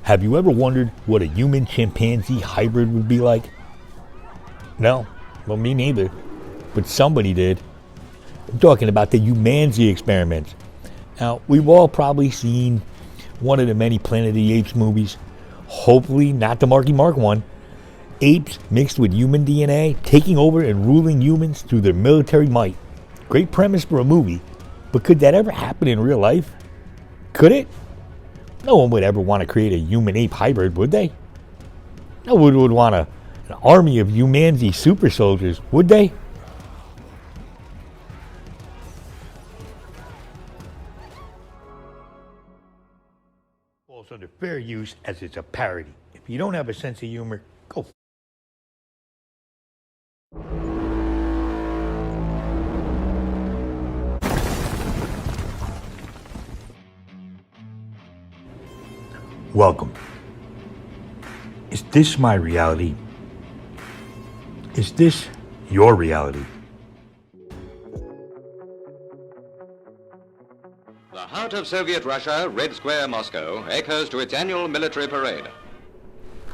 Have you ever wondered what a human-chimpanzee hybrid would be like? No, well, me neither, but somebody did. I'm talking about the HumanZee experiments. Now, we've all probably seen one of the many Planet of the Apes movies, hopefully not the Marky Mark one. Apes mixed with human DNA, taking over and ruling humans through their military might. Great premise for a movie, but could that ever happen in real life? Could it? No one would ever want to create a human-ape hybrid, would they? No one would want an army of HumanZee super soldiers, would they? Falls under fair use as it's a parody. If you don't have a sense of humor, go. Welcome. Is this my reality? Is this your reality? The heart of Soviet Russia, Red Square, Moscow, echoes to its annual military parade.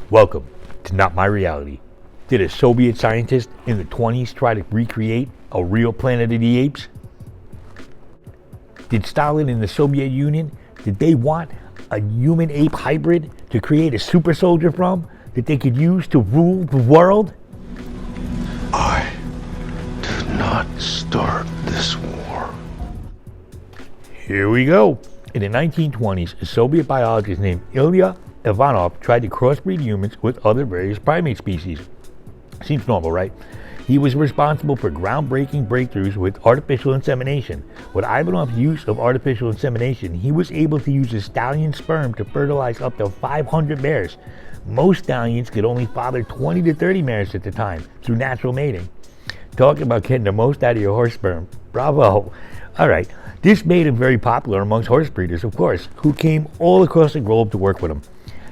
Welcome to Not My Reality. Did a Soviet scientist in the 1920s try to recreate a real Planet of the Apes? Did Stalin and the Soviet Union, did they want a human-ape hybrid to create a super soldier from that they could use to rule the world? I did not start this war. Here we go. In the 1920s, a Soviet biologist named Ilia Ivanov tried to crossbreed humans with other various primate species. Seems normal, right? He was responsible for groundbreaking breakthroughs with artificial insemination. With Ivanov's use of artificial insemination, he was able to use a stallion's sperm to fertilize up to 500 mares. Most stallions could only father 20 to 30 mares at the time through natural mating. Talk about getting the most out of your horse sperm. Bravo. All right. This made him very popular amongst horse breeders, of course, who came all across the globe to work with him.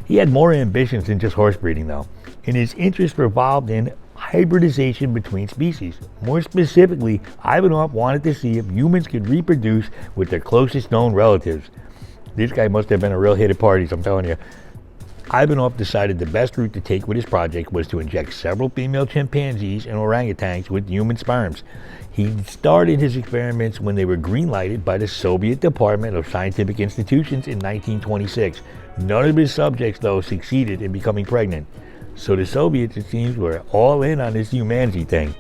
He had more ambitions than just horse breeding, though, and his interests revolved in hybridization between species. More specifically, Ivanov wanted to see if humans could reproduce with their closest known relatives. This guy must have been a real hit at parties, I'm telling you. Ivanov decided the best route to take with his project was to inject several female chimpanzees and orangutans with human sperms. He started his experiments when they were green-lighted by the Soviet Department of Scientific Institutions in 1926. None of his subjects, though, succeeded in becoming pregnant. So the Soviets, it seems, were all in on this HumanZee thing.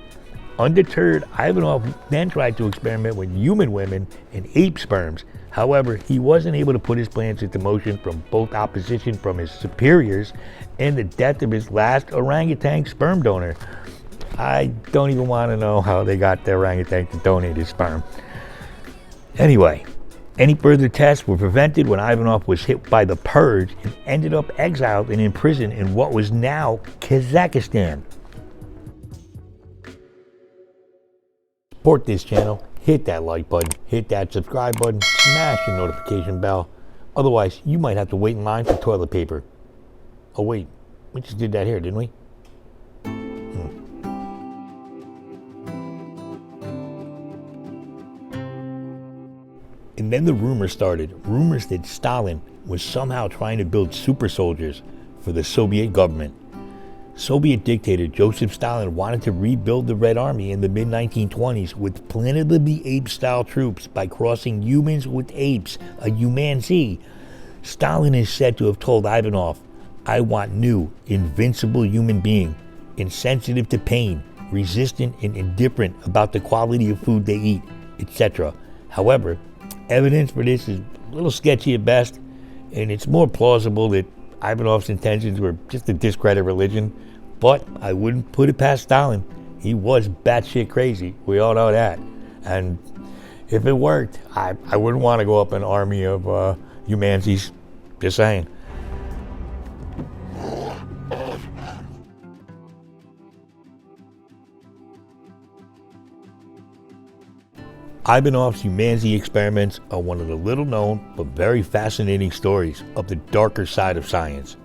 Undeterred, Ivanov then tried to experiment with human women and ape sperms. However, he wasn't able to put his plans into motion from both opposition from his superiors and the death of his last orangutan sperm donor. I don't even want to know how they got the orangutan to donate his sperm. Anyway, any further tests were prevented when Ivanov was hit by the purge and ended up exiled and imprisoned in what was now Kazakhstan. Support this channel, hit that like button, hit that subscribe button, smash the notification bell. Otherwise, you might have to wait in line for toilet paper. Oh wait, we just did that here, didn't we? And then the rumors started. Rumors that Stalin was somehow trying to build super soldiers for the Soviet government. Soviet dictator Joseph Stalin wanted to rebuild the Red Army in the mid-1920s with Planet of the Apes style troops by crossing humans with apes, a HumanZee. Stalin is said to have told Ivanov, "I want new, invincible human being, insensitive to pain, resistant and indifferent about the quality of food they eat, etc." However, evidence for this is a little sketchy at best, and it's more plausible that Ivanov's intentions were just to discredit religion, but I wouldn't put it past Stalin. He was batshit crazy. We all know that. And if it worked, I wouldn't want to go up an army of HumanZees. Just saying. Ivanov's HumanZee experiments are one of the little-known but very fascinating stories of the darker side of science.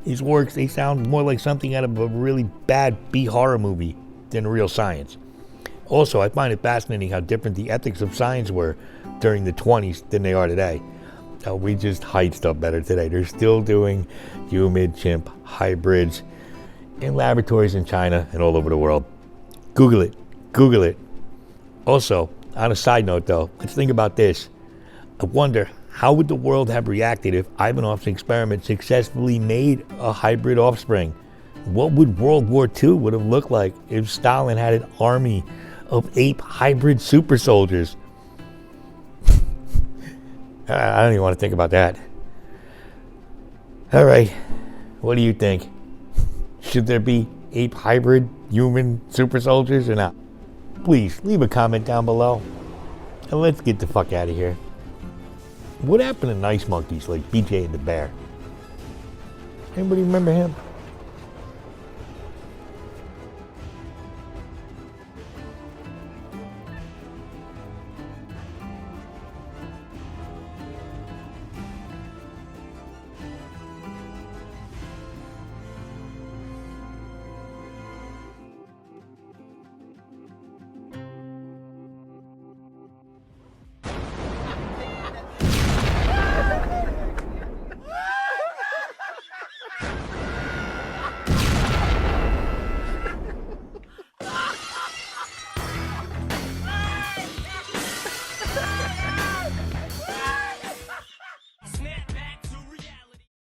His works, they sound more like something out of a really bad B-horror movie than real science. Also, I find it fascinating how different the ethics of science were during the 20s than they are today. We just hide stuff better today. They're still doing human chimp hybrids in laboratories in China and all over the world. Google it. Google it. Also, on a side note though, let's think about this. I wonder, how would the world have reacted if Ivanov's experiment successfully made a hybrid offspring? What would World War II would have looked like if Stalin had an army of ape hybrid super soldiers? I don't even want to think about that. All right, what do you think? Should there be ape hybrid human super soldiers or not? Please leave a comment down below and let's get the fuck out of here. What happened to nice monkeys like BJ and the bear? Anybody remember him?